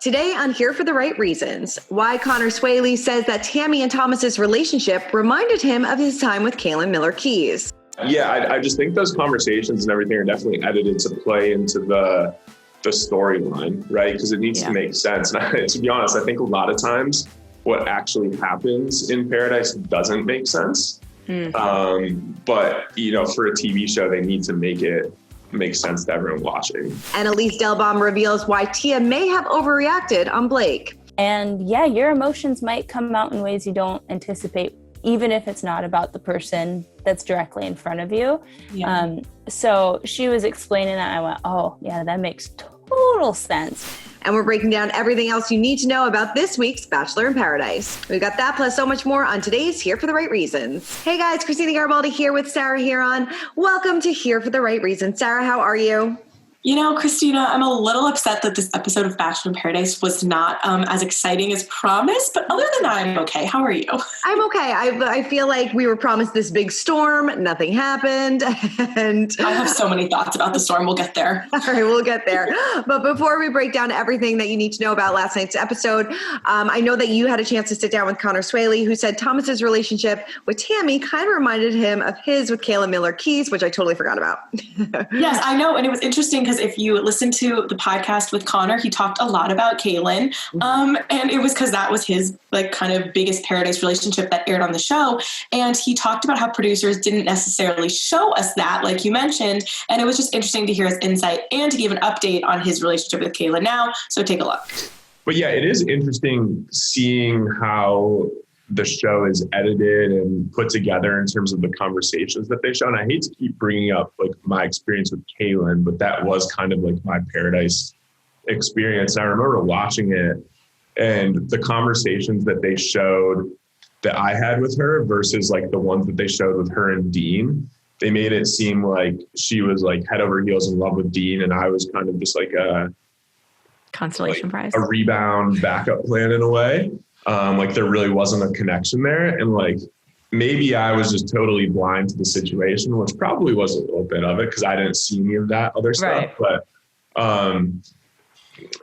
Today on Here for the Right Reasons, why Connor Saeeli says that Tammy and Thomas's relationship reminded him of his time with Caelynn Miller-Keyes. Yeah, I just think those conversations and everything are definitely edited to play into the storyline, right? Because it needs to make sense. And to be honest, I think a lot of times what actually happens in Paradise doesn't make sense. But, for a TV show, they need to make it make sense to everyone watching. And Elyse Dehlbom reveals why Tia may have overreacted on Blake. And yeah, your emotions might come out in ways you don't anticipate, even if it's not about the person that's directly in front of you. Yeah. So she was explaining that. I went, oh, yeah, that makes total sense. And we're breaking down everything else you need to know about this week's Bachelor in Paradise. We've got that plus so much more on today's Here for the Right Reasons. Hey guys, Christina Garibaldi here with Sarah Huron. Welcome to Here for the Right Reasons. Sarah, how are you? Christina, I'm a little upset that this episode of Bachelor in Paradise was not as exciting as promised, but other than that, I'm okay. How are you? I'm okay. I feel like we were promised this big storm. Nothing happened. And I have so many thoughts about the storm. We'll get there. All right, we'll get there. But before we break down everything that you need to know about last night's episode, I know that you had a chance to sit down with Connor Saeeli, who said Thomas's relationship with Tammy kind of reminded him of his with Caelynn Miller-Keyes, which I totally forgot about. Yes, I know. And it was interesting because if you listen to the podcast with Connor, he talked a lot about Caelynn. And it was because that was his kind of biggest Paradise relationship that aired on the show. And he talked about how producers didn't necessarily show us that, like you mentioned. And it was just interesting to hear his insight and to give an update on his relationship with Caelynn now. So take a look. But yeah, it is interesting seeing how the show is edited and put together in terms of the conversations that they show. And I hate to keep bringing up my experience with Caelynn, but that was kind of my Paradise experience. I remember watching it and the conversations that they showed that I had with her versus the ones that they showed with her and Dean. They made it seem like she was head over heels in love with Dean. And I was kind of just a consolation prize, a rebound backup plan in a way. There really wasn't a connection there. And maybe I was just totally blind to the situation, which probably was a little bit of it because I didn't see any of that other stuff. Right. But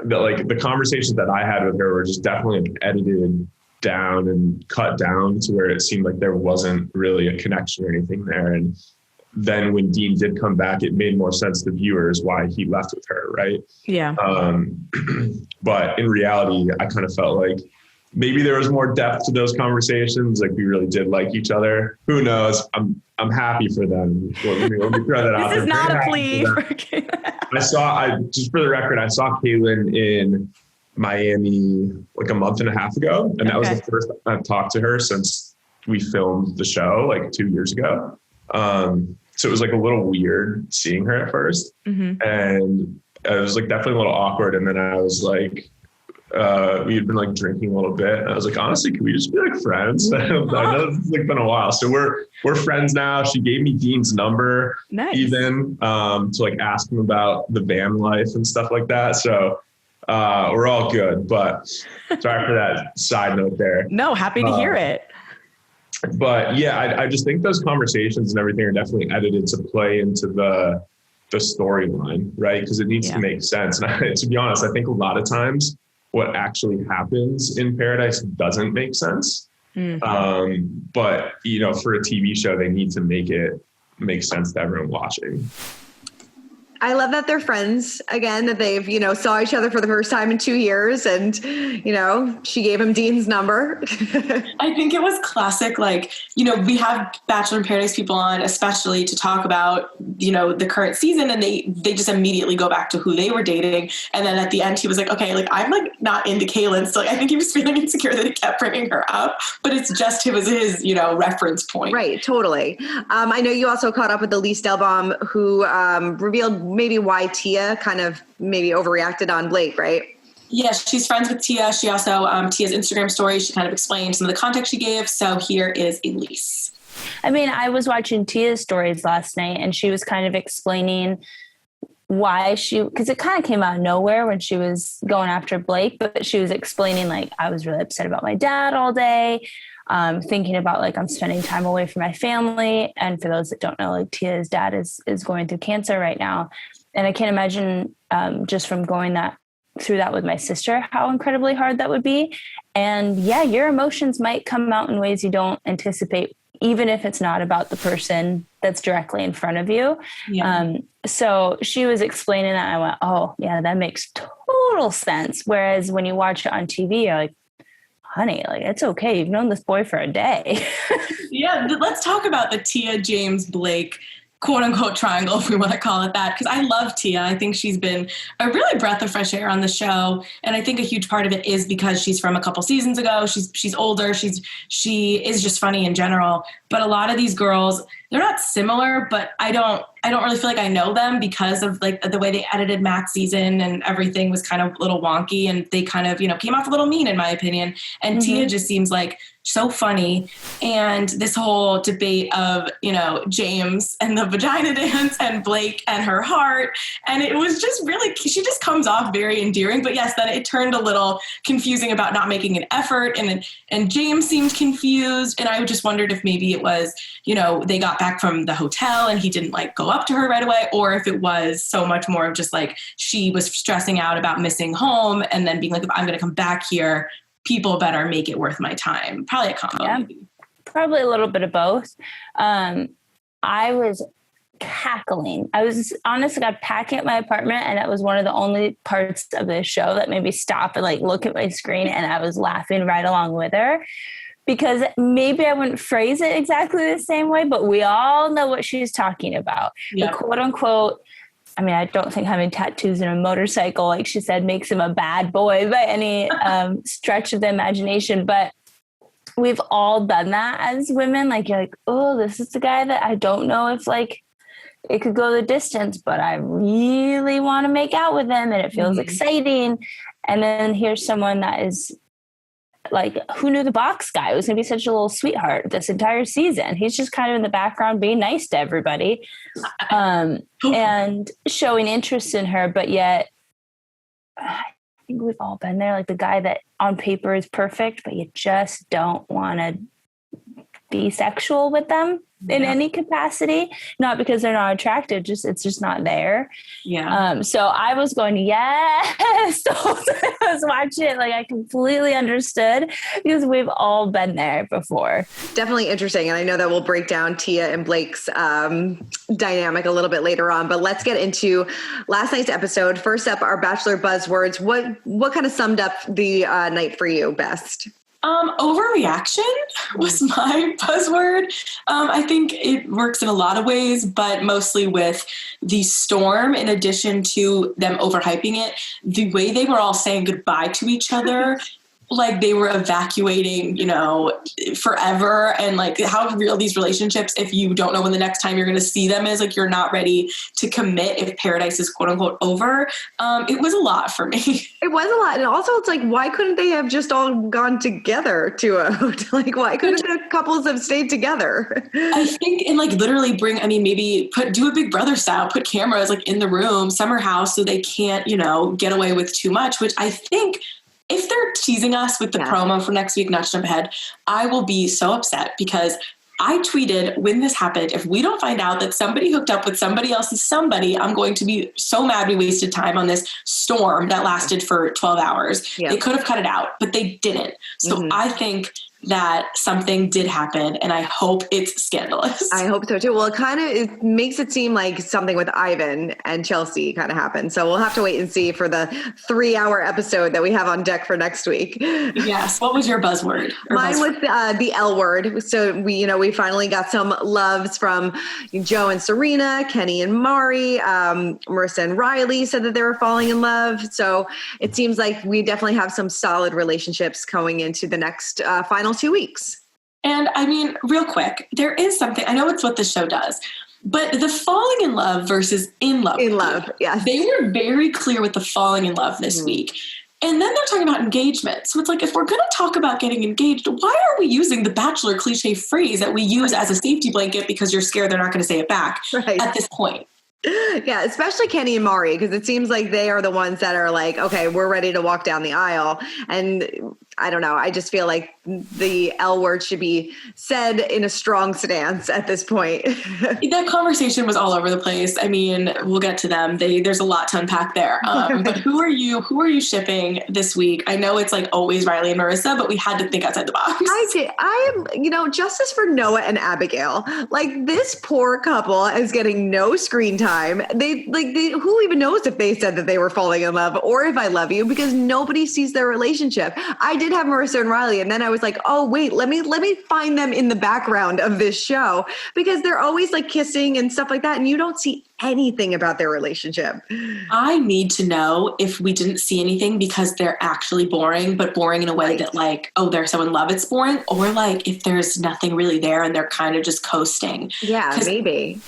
the conversations that I had with her were just definitely edited down and cut down to where it seemed like there wasn't really a connection or anything there. And then when Dean did come back, it made more sense to viewers why he left with her, right? Yeah. But in reality, I kind of felt like maybe there was more depth to those conversations. We really did like each other. Who knows? I'm happy for them. Let me throw that out there. This is not a plea for just for the record, I saw Caelynn in Miami a month and a half ago. And that was the first I've talked to her since we filmed the show 2 years ago. So it was a little weird seeing her at first. Mm-hmm. And it was definitely a little awkward. And then I was we had been drinking a little bit. And I was honestly, can we just be friends? I know this has been a while. So we're friends now. She gave me Dean's number even to ask him about the van life and stuff like that. So we're all good, but sorry for that side note there. No, happy to hear it. But yeah, I just think those conversations and everything are definitely edited to play into the storyline, right? Because it needs to make sense. And to be honest, I think a lot of times what actually happens in Paradise doesn't make sense. Mm-hmm. But, for a TV show, they need to make it make sense to everyone watching. I love that they're friends again, that they've, saw each other for the first time in 2 years. And, she gave him Dean's number. I think it was classic. We have Bachelor in Paradise people on, especially to talk about, the current season. And they just immediately go back to who they were dating. And then at the end, he was okay, I'm not into Caelynn. So I think he was feeling insecure that he kept bringing her up, but it's just his reference point. Right. Totally. I know you also caught up with Elyse Dehlbom, who revealed maybe why Tia kind of maybe overreacted on Blake, right? Yes, she's friends with Tia. She also, Tia's Instagram story, she kind of explained some of the context she gave. So here is Elyse. I mean, I was watching Tia's stories last night and she was kind of explaining why because it kind of came out of nowhere when she was going after Blake, but she was explaining I was really upset about my dad all day. Thinking about I'm spending time away from my family. And for those that don't know, Tia's dad is going through cancer right now. And I can't imagine just from going through that with my sister, how incredibly hard that would be. And yeah, your emotions might come out in ways you don't anticipate, even if it's not about the person that's directly in front of you. Yeah. So she was explaining that. I went, oh yeah, that makes total sense. Whereas when you watch it on TV, you're like, honey, like, it's okay. You've known this boy for a day. Yeah. Let's talk about the Tia, James, Blake, quote unquote triangle, if we want to call it that. Because I love Tia. I think she's been a really breath of fresh air on the show. And I think a huge part of it is because she's from a couple seasons ago. She's older. She is just funny in general. But a lot of these girls, they're not similar, but I don't really feel like I know them because of like the way they edited Mac's season, and everything was kind of a little wonky, and they kind of, came off a little mean in my opinion. And Tia just seems like so funny. And this whole debate of, James and the vagina dance and Blake and her heart. And it was just really, she just comes off very endearing, but yes, then it turned a little confusing about not making an effort. And James seemed confused. And I just wondered if maybe it was, they got back from the hotel and he didn't like go up to her right away, or if it was so much more of just like, she was stressing out about missing home and then being like, if I'm going to come back here, people better make it worth my time. Probably a combo. Yeah, probably a little bit of both. I was cackling. I was honestly got packing at my apartment, and that was one of the only parts of the show that made me stop and like look at my screen, and I was laughing right along with her. Because maybe I wouldn't phrase it exactly the same way, but we all know what she's talking about. Yep. The quote unquote, I mean, I don't think having tattoos and a motorcycle, like she said, makes him a bad boy by any stretch of the imagination. But we've all done that as women. Like, you're like, oh, this is the guy that I don't know if like it could go the distance, but I really want to make out with him and it feels exciting. And then here's someone that is like, who knew the box guy was going to be such a little sweetheart this entire season? He's just kind of in the background being nice to everybody and showing interest in her. But yet, I think we've all been there. Like the guy that on paper is perfect, but you just don't want to be sexual with them in any capacity, not because they're not attractive, it's just not there. Yeah. So I was going, yes. So I was watching it, like I completely understood, because we've all been there before. Definitely interesting. And I know that we'll break down Tia and Blake's dynamic a little bit later on, but let's get into last night's episode. First up, our Bachelor buzzwords. What kind of summed up the night for you best? Overreaction was my buzzword. I think it works in a lot of ways, but mostly with the storm, in addition to them overhyping it, the way they were all saying goodbye to each other, like they were evacuating, forever. And like, how real these relationships, if you don't know when the next time you're going to see them is, like, you're not ready to commit if Paradise is quote unquote over. It was a lot for me. It was a lot. And also it's like, why couldn't they have just all gone together to a hotel? Like, why couldn't the couples have stayed together? I think, and like literally maybe do a Big Brother style, put cameras like in the room, summer house, so they can't, get away with too much, which I think, if they're teasing us with the promo for next week, not to jump ahead, I will be so upset, because I tweeted when this happened, if we don't find out that somebody hooked up with somebody else's somebody, I'm going to be so mad we wasted time on this storm that lasted for 12 hours. Yep. They could have cut it out, but they didn't. So I think that something did happen, and I hope it's scandalous. I hope so too. Well, it makes it seem like something with Ivan and Chelsea kind of happened. So we'll have to wait and see for the 3-hour episode that we have on deck for next week. Yes. What was your buzzword? Mine was the L word. So we finally got some loves from Joe and Serena, Kenny and Mari, Marissa and Riley said that they were falling in love. So it seems like we definitely have some solid relationships going into the next final 2 weeks. And I mean, real quick, there is something, I know it's what the show does, but the falling in love versus in love. In love, yes. They were very clear with the falling in love this week. And then they're talking about engagement. So it's like, if we're going to talk about getting engaged, why are we using the Bachelor cliche phrase that we use as a safety blanket because you're scared they're not going to say it back at this point? Yeah, especially Kenny and Mari, because it seems like they are the ones that are like, okay, we're ready to walk down the aisle. And I don't know. I just feel like the L word should be said in a strong stance at this point. That conversation was all over the place. I mean, we'll get to them. There's a lot to unpack there. But who are you shipping this week? I know it's like always Riley and Marissa, but we had to think outside the box. I am, justice for Noah and Abigail. Like, this poor couple is getting no screen time. Who even knows if they said that they were falling in love or if I love you, because nobody sees their relationship. I did have Marissa and Riley, and then I was like, oh wait, let me find them in the background of this show, because they're always like kissing and stuff like that, and you don't see anything about their relationship. I need to know if we didn't see anything because they're actually boring, but boring in a way that like, oh, they're so in love it's boring, or like if there's nothing really there and they're kind of just coasting. Yeah, maybe.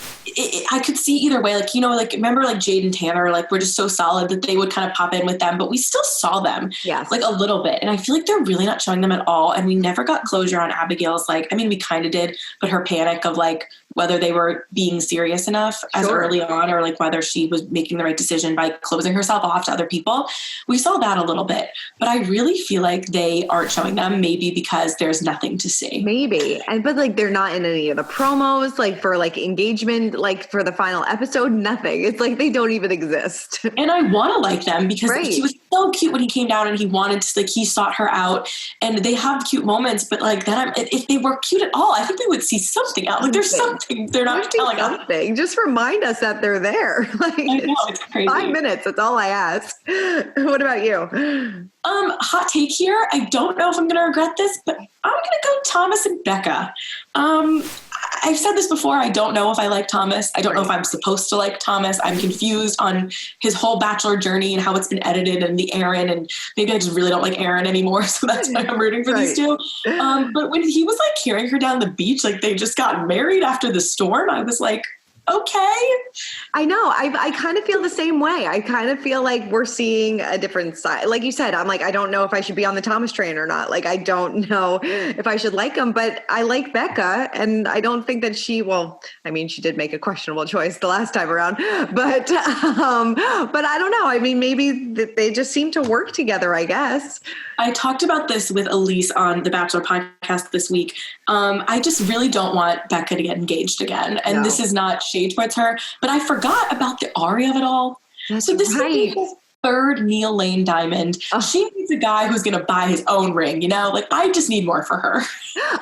I could see either way. Like, remember like Jade and Tanner, like, we're just so solid that they would kind of pop in with them, but we still saw them like a little bit. And I feel like they're really not showing them at all. And we never got closure on Abigail's, like, I mean, we kind of did, but her panic of like whether they were being serious enough as early on, or like whether she was making the right decision by closing herself off to other people. We saw that a little bit, but I really feel like they aren't showing them, maybe because there's nothing to see. Maybe. But like, they're not in any of the promos, like for like engagement, like for the final episode, nothing. It's like they don't even exist. And I want to like them because he was so cute when he came down and he wanted to, like, he sought her out, and they have cute moments, but like that, if they were cute at all, I think we would see something else. Like, there's something they're not telling us. Just remind us that they're there. Like, I know, it's crazy. 5 minutes. That's all I ask. What about you? Hot take here. I don't know if I'm going to regret this, but I'm going to go Thomas and Becca. I've said this before. I don't know if I like Thomas. I don't know if I'm supposed to like Thomas. I'm confused on his whole Bachelor journey and how it's been edited, and the Aaron, and maybe I just really don't like Aaron anymore. So that's why I'm rooting for these two. But when he was like carrying her down the beach, like they just got married after the storm, I was like, okay. I know. I kind of feel the same way. I kind of feel like we're seeing a different side. Like you said, I'm like, I don't know if I should be on the Thomas train or not. Like, I don't know if I should like him, but I like Becca, and I don't think that she did make a questionable choice the last time around, but I don't know. I mean, maybe they just seem to work together, I guess. I talked about this with Elyse on the Bachelor podcast this week. I just really don't want Becca to get engaged again. And this is not shade towards her, but I forgot about the Ari of it all. So this would be his third Neil Lane diamond. She needs a guy who's going to buy his own ring, like, I just need more for her.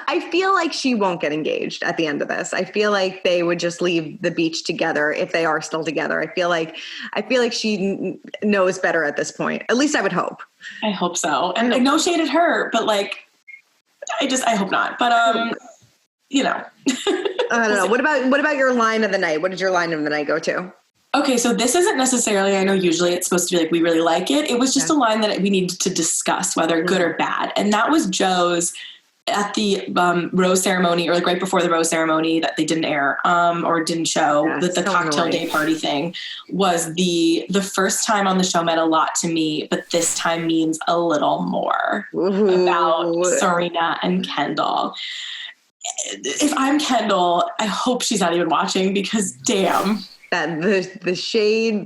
I feel like she won't get engaged at the end of this. I feel like they would just leave the beach together if they are still together. I feel like she knows better at this point. At least I would hope. I hope so. And no shade at her, but like, I hope not. But, I don't know. What about your line of the night? What did your line of the night go to? Okay, so this isn't necessarily, I know usually it's supposed to be like, we really like it. It was just a line that we needed to discuss, whether good or bad. And that was Joe's at the rose ceremony, or like right before the rose ceremony that they didn't air or didn't show, that the cocktail day party thing was the first time on the show meant a lot to me, but this time means a little more about Serena and Kendall. If I'm Kendall, I hope she's not even watching, because damn. That the shade,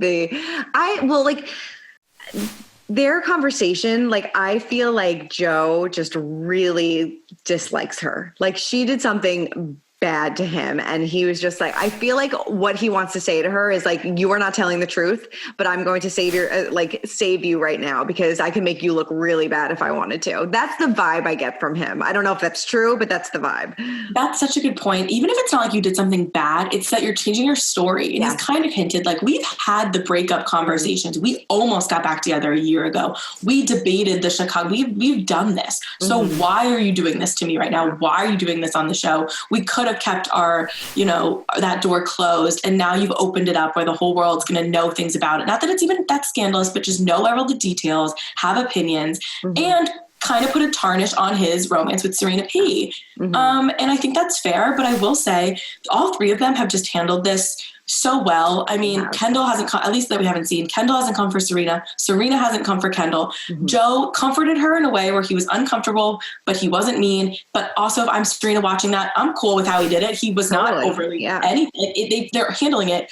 their conversation, like, I feel like Joe just really dislikes her. Like, she did something bad to him, and he was just like, I feel like what he wants to say to her is like, you are not telling the truth, but I'm going to save you right now, because I can make you look really bad if I wanted to. That's the vibe I get from him. I don't know if that's true, but that's the vibe. That's such a good point. Even if it's not like you did something bad, it's that you're changing your story. And he's kind of hinted, like, we've had the breakup conversations. We almost got back together a year ago. We debated the Chicago. We've done this. So why are you doing this to me right now? Why are you doing this on the show? We could have kept our, that door closed, and now you've opened it up where the whole world's going to know things about it. Not that it's even that scandalous, but just know all the details, have opinions, and kind of put a tarnish on his romance with Serena P. And I think that's fair, but I will say all three of them have just handled this so well. I mean, Kendall hasn't come, at least that we haven't seen. Kendall hasn't come for Serena. Serena hasn't come for Kendall. Joe comforted her in a way where he was uncomfortable, but he wasn't mean. But also, if I'm Serena watching that, I'm cool with how he did it. He was not overly anything. They're handling it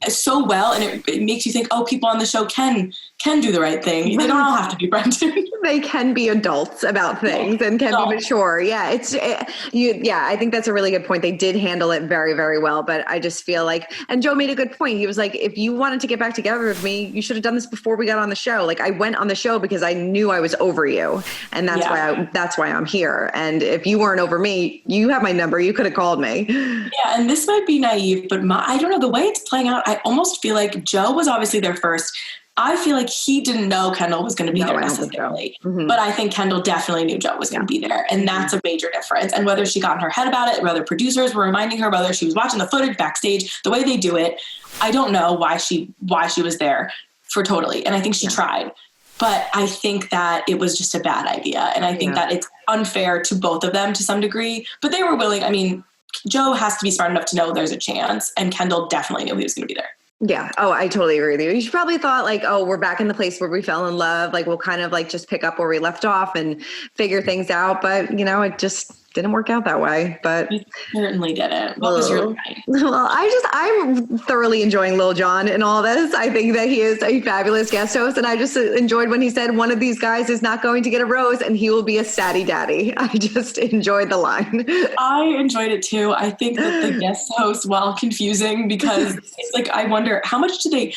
so well, and it makes you think, oh, people on the show can can do the right thing. They don't all have to be Brendan. They can be adults about things and can be mature. Yeah, I think that's a really good point. They did handle it very, very well, but I just feel like, and Joe made a good point. He was like, if you wanted to get back together with me, you should have done this before we got on the show. Like, I went on the show because I knew I was over you, and that's why I'm here. And if you weren't over me, you have my number. You could have called me. Yeah, and this might be naive, but I don't know, the way it's playing out, I almost feel like Joe was obviously there first. I feel like he didn't know Kendall was going to be there necessarily, but I think Kendall definitely knew Joe was going to be there. And that's a major difference. And whether she got in her head about it, whether producers were reminding her, whether she was watching the footage backstage, the way they do it, I don't know why she was there for totally. And I think she tried, but I think that it was just a bad idea. And I think that it's unfair to both of them to some degree, but they were willing. I mean, Joe has to be smart enough to know there's a chance, and Kendall definitely knew he was going to be there. Yeah. Oh, I totally agree with you. You should probably thought like, oh, we're back in the place where we fell in love. Like, we'll kind of like just pick up where we left off and figure things out. But, it just didn't work out that way. But it certainly didn't. What was your line? Well, I'm thoroughly enjoying Lil Jon in all this. I think that he is a fabulous guest host. And I just enjoyed when he said one of these guys is not going to get a rose and he will be a satty daddy. I just enjoyed the line. I enjoyed it too. I think that the guest host, while confusing, because it's like, I wonder how much do they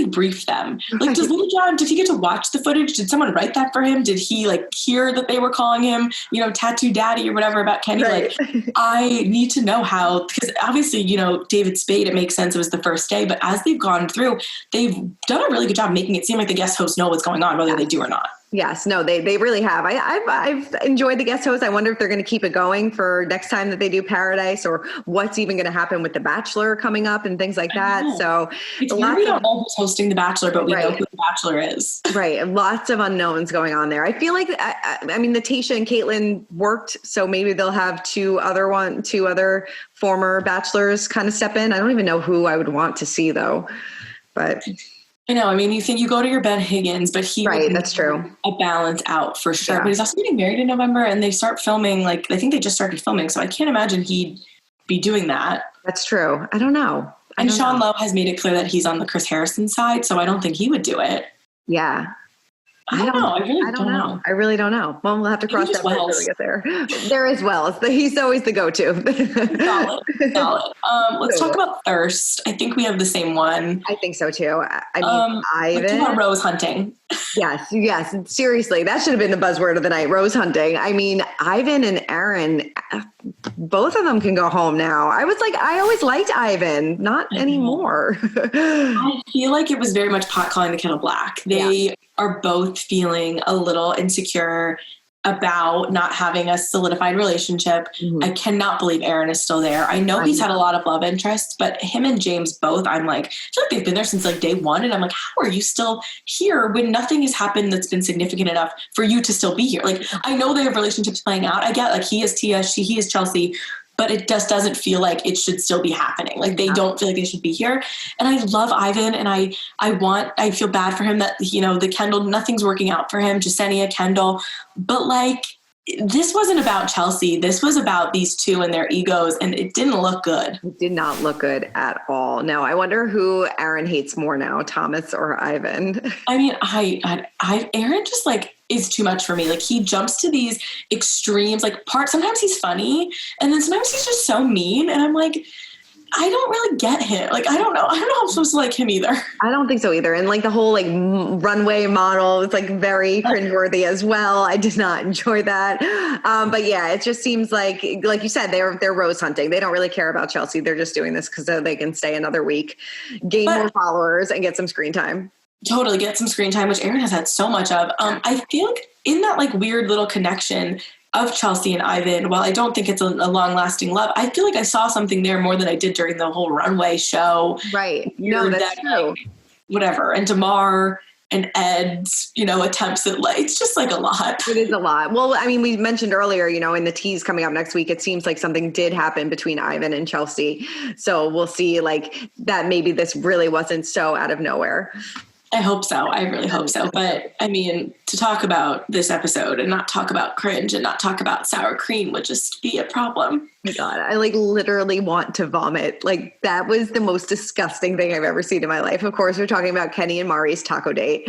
brief them? Like, does Lil Jon, did he get to watch the footage? Did someone write that for him? Did he like hear that they were calling him, tattoo daddy or whatever about Kenny? Right. Like, I need to know how, because obviously, David Spade, it makes sense. It was the first day, but as they've gone through, they've done a really good job making it seem like the guest hosts know what's going on, whether they do or not. Yes, no, they really have. I've enjoyed the guest host. I wonder if they're going to keep it going for next time that they do Paradise, or what's even going to happen with The Bachelor coming up and things like that. So it's weird we don't know who's hosting The Bachelor, but we know who The Bachelor is. Right. Lots of unknowns going on there. I feel like, I mean, Natasha and Caelynn worked, so maybe they'll have two other former Bachelors kind of step in. I don't even know who I would want to see though, but... I know. I mean, you think you go to your Ben Higgins, but that's true. A balance out for sure. Yeah. But he's also getting married in November, and they start filming. Like, I think they just started filming, so I can't imagine he'd be doing that. That's true. I don't know. And Sean Lowe has made it clear that he's on the Chris Harrison side, so I don't think he would do it. Yeah. I don't know. I really don't know. I really don't know. Well, we'll have to cross that bridge when we get there. There is Wells. He's always the go-to. Solid. Let's talk about thirst. I think we have the same one. I think so too. I mean, Ivan. Let's talk about rose hunting. Yes. Seriously, that should have been the buzzword of the night, rose hunting. I mean, Ivan and Aaron, both of them can go home now. I always liked Ivan, not anymore. I feel like it was very much pot calling the kettle black. They are both feeling a little insecure about not having a solidified relationship. Mm-hmm. I cannot believe Aaron is still there. I know he's had a lot of love interests, but him and James both, I feel like they've been there since like day one. And I'm like, how are you still here when nothing has happened that's been significant enough for you to still be here? Like, I know they have relationships playing out. I get like he is Tia, he is Chelsea, but it just doesn't feel like it should still be happening. Like, they don't feel like they should be here. And I love Ivan, and I feel bad for him that, the Kendall, nothing's working out for him, Jasenia, Kendall. But like, this wasn't about Chelsea. This was about these two and their egos, and it didn't look good. It did not look good at all. No, I wonder who Aaron hates more now, Thomas or Ivan. I mean, Aaron just like is too much for me. Like, he jumps to these extremes. Like, sometimes he's funny, and then sometimes he's just so mean. And I'm like, I don't really get him. Like, I don't know if I'm supposed to like him either. I don't think so either. And like the whole like runway model is like very cringeworthy as well. I did not enjoy that. But yeah, it just seems like you said, they're rose hunting. They don't really care about Chelsea. They're just doing this because they can stay another week, gain more followers, and get some screen time. Totally get some screen time, which Aaron has had so much of. I feel like in that like weird little connection of Chelsea and Ivan, while I don't think it's a long-lasting love, I feel like I saw something there more than I did during the whole runway show. Right. No, that's true. Like, whatever. And Damar and Ed's, attempts at like, it's just like a lot. It is a lot. Well, I mean, we mentioned earlier, in the tease coming up next week, it seems like something did happen between Ivan and Chelsea. So we'll see like that maybe this really wasn't so out of nowhere. I hope so. I really hope so. But I mean, to talk about this episode and not talk about cringe and not talk about sour cream would just be a problem. Oh my God, I like literally want to vomit. Like that was the most disgusting thing I've ever seen in my life. Of course, we're talking about Kenny and Mari's taco date.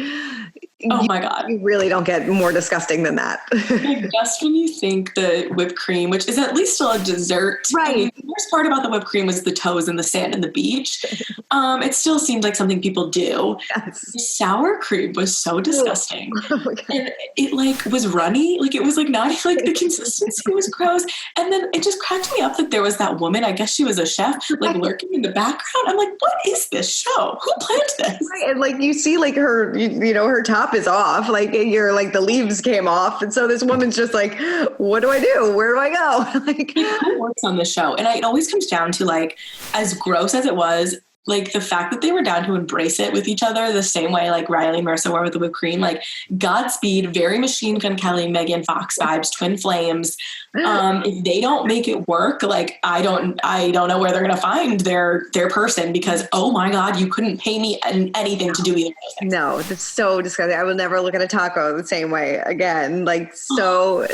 Oh my God. You really don't get more disgusting than that. Like just when you think the whipped cream, which is at least still a dessert. Right. I mean, the worst part about the whipped cream was the toes and the sand and the beach. It still seemed like something people do. Yes. The sour cream was so disgusting. Oh my God. And it like was runny. Like it was like not like the consistency was gross. And then it just cracked me up that there was that woman, I guess she was a chef, like lurking in the background. I'm like, what is this show? Who planned this? Right. And like you see like her, you know, her top is off, like you're like the leaves came off. And so this woman's just like, what do I do? Where do I go? Like who works on the show? And it always comes down to like, as gross as it was, like the fact that they were down to embrace it with each other the same way like Riley and Marissa were with the whipped cream, like Godspeed, very Machine Gun Kelly, Megan Fox vibes, twin flames. If they don't make it work, like I don't know where they're going to find their person because, oh my God, you couldn't pay me anything to do either of those things. no, that's so disgusting. I will never look at a taco the same way again. Like so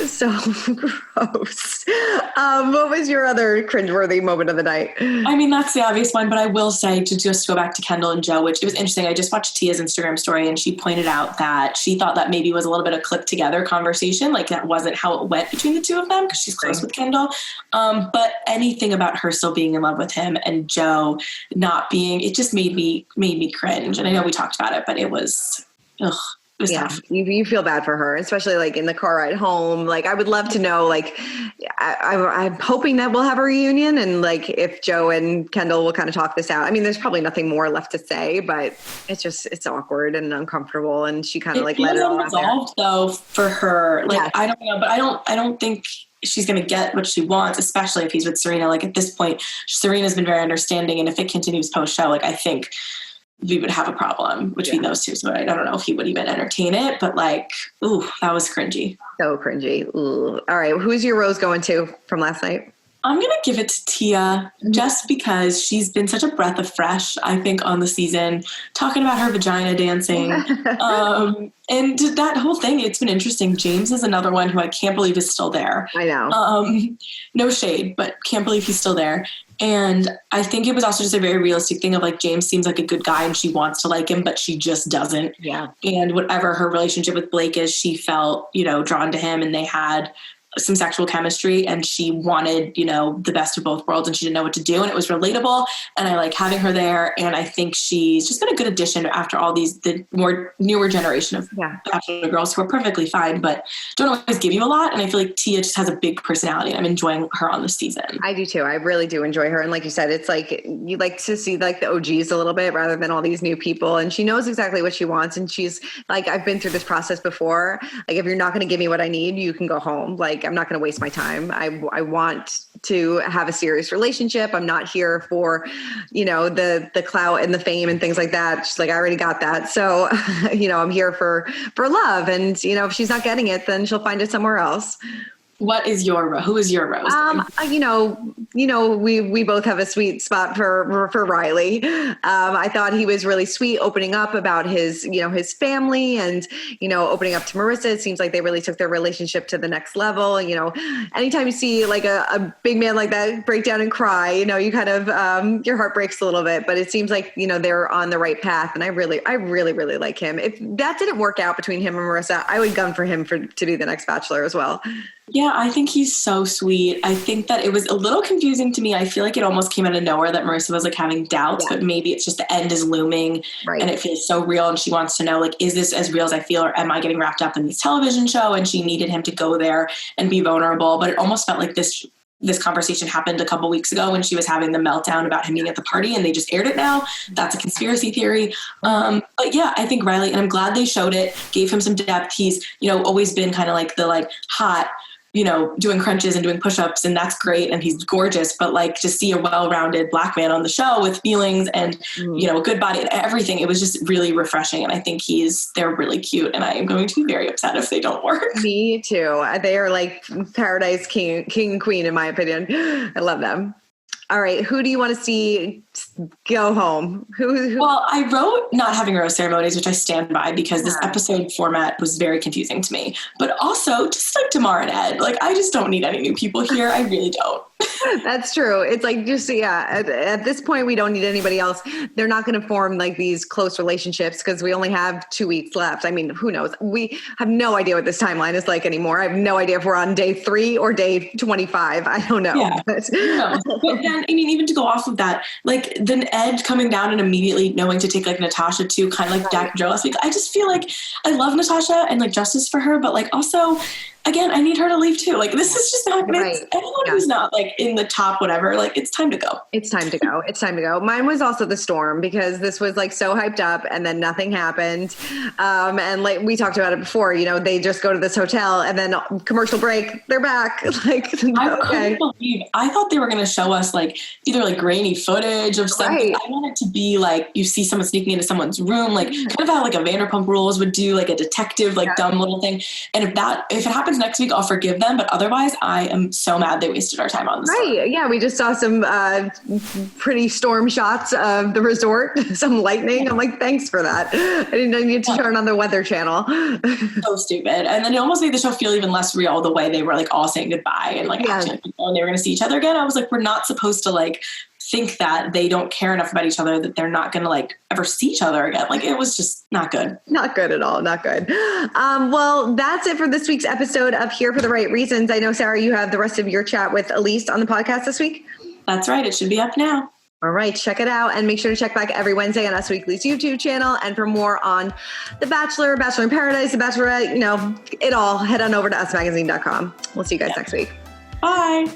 gross. What was your other cringeworthy moment of the night? I mean, that's the obvious one, but I will say to just go back to Kendall and Joe, which it was interesting. I just watched Tia's Instagram story and she pointed out that she thought that maybe was a little bit of clipped together conversation. Like that wasn't how it went between the two of them because she's close with Kendall. But anything about her still being in love with him and Joe not being, it just made me cringe. And I know we talked about it, but it was, Yeah, you feel bad for her, especially like in the car ride home. Like I would love to know, like I'm hoping that we'll have a reunion and like if Joe and Kendall will kind of talk this out. I mean, there's probably nothing more left to say, but it's awkward and uncomfortable. And she kind of like let it all out there. Unresolved though for her. Like, yes. I don't know, but I don't think she's going to get what she wants, especially if he's with Serena. Like at this point, Serena's been very understanding. And if it continues post show, like I think we would have a problem between those two. So I don't know if he would even entertain it, but like, ooh, that was cringy. So cringy. Ooh. All right. Who's your rose going to from last night? I'm going to give it to Tia just because she's been such a breath of fresh, I think, on the season, talking about her vagina dancing. And that whole thing, it's been interesting. James is another one who I can't believe is still there. I know. No shade, but can't believe he's still there. And I think it was also just a very realistic thing of like, James seems like a good guy and she wants to like him, but she just doesn't. Yeah. And whatever her relationship with Blake is, she felt, drawn to him and they had some sexual chemistry and she wanted, the best of both worlds and she didn't know what to do. And it was relatable and I like having her there. And I think she's just been a good addition after all the more newer generation of Bachelor girls who are perfectly fine, but don't always give you a lot. And I feel like Tia just has a big personality and I'm enjoying her on this season. I do too. I really do enjoy her. And like you said, it's like, you like to see like the OGs a little bit rather than all these new people. And she knows exactly what she wants. And she's like, I've been through this process before. Like, if you're not going to give me what I need, you can go home. Like, I'm not going to waste my time. I want to have a serious relationship. I'm not here for, the clout and the fame and things like that. She's like, I already got that. So, I'm here for love. And, if she's not getting it, then she'll find it somewhere else. Who is your rose? We both have a sweet spot for Riley. I thought he was really sweet opening up about his family and, opening up to Marissa. It seems like they really took their relationship to the next level. Anytime you see like a big man like that break down and cry, you kind of, your heart breaks a little bit, but it seems like, they're on the right path. And I really, really like him. If that didn't work out between him and Marissa, I would gun for him to be the next Bachelor as well. Yeah, I think he's so sweet. I think that it was a little confusing to me. I feel like it almost came out of nowhere that Marissa was like having doubts, but maybe it's just the end is looming and it feels so real. And she wants to know, like, is this as real as I feel or am I getting wrapped up in this television show? And she needed him to go there and be vulnerable. But it almost felt like this conversation happened a couple weeks ago when she was having the meltdown about him being at the party and they just aired it now. That's a conspiracy theory. But yeah, I think Riley, and I'm glad they showed it, gave him some depth. He's, always been kind of like the like hot, doing crunches and doing push-ups and that's great. And he's gorgeous, but like to see a well-rounded Black man on the show with feelings and, a good body and everything, it was just really refreshing. And I think they're really cute and I am going to be very upset if they don't work. Me too. They are like Paradise king and queen, in my opinion. I love them. All right. Who do you want to see Just go home. Who? Well, I wrote not having rose ceremonies, which I stand by because this episode format was very confusing to me. But also, just like Tamra and Ed, like I just don't need any new people here. I really don't. That's true. It's like just at this point we don't need anybody else. They're not going to form like these close relationships because we only have 2 weeks left. I mean, who knows? We have no idea what this timeline is like anymore. I have no idea if we're on day 3 or day 25. I don't know. Yeah. But then, I mean, even to go off of that, like then Ed coming down and immediately knowing to take like Natasha to kind of like Jack and Joe last week. I just feel like I love Natasha and like justice for her, but like also, again, I need her to leave too. Like this is just not anyone who's not like in the top, whatever, like it's time to go. It's time to go. It's time to go. Mine was also the storm because this was like so hyped up and then nothing happened. And like we talked about it before, you know, they just go to this hotel and then commercial break, they're back. Like, I couldn't believe, I thought they were going to show us like either like grainy footage of something. I want it to be like you see someone sneaking into someone's room, like kind of how like a Vanderpump Rules would do, like a detective, like dumb little thing. And if it happens next week, I'll forgive them. But otherwise, I am so mad they wasted our time on this. Right. Yeah. We just saw some pretty storm shots of the resort, some lightning. I'm like, thanks for that. I didn't know you need to turn on the Weather Channel. So stupid. And then it almost made the show feel even less real the way they were like all saying goodbye and like acting like people and they were going to see each other again. I was like, we're not supposed to like think that they don't care enough about each other that they're not going to like ever see each other again. Like it was just not good. Not good at all. Not good. Well, that's it for this week's episode of Here for the Right Reasons. I know, Sarah, you have the rest of your chat with Elyse on the podcast this week. That's right. It should be up now. All right, check it out and make sure to check back every Wednesday on Us Weekly's YouTube channel. And for more on The Bachelor, Bachelor in Paradise, The Bachelorette, you know, it all, head on over to usmagazine.com. We'll see you guys next week. Bye.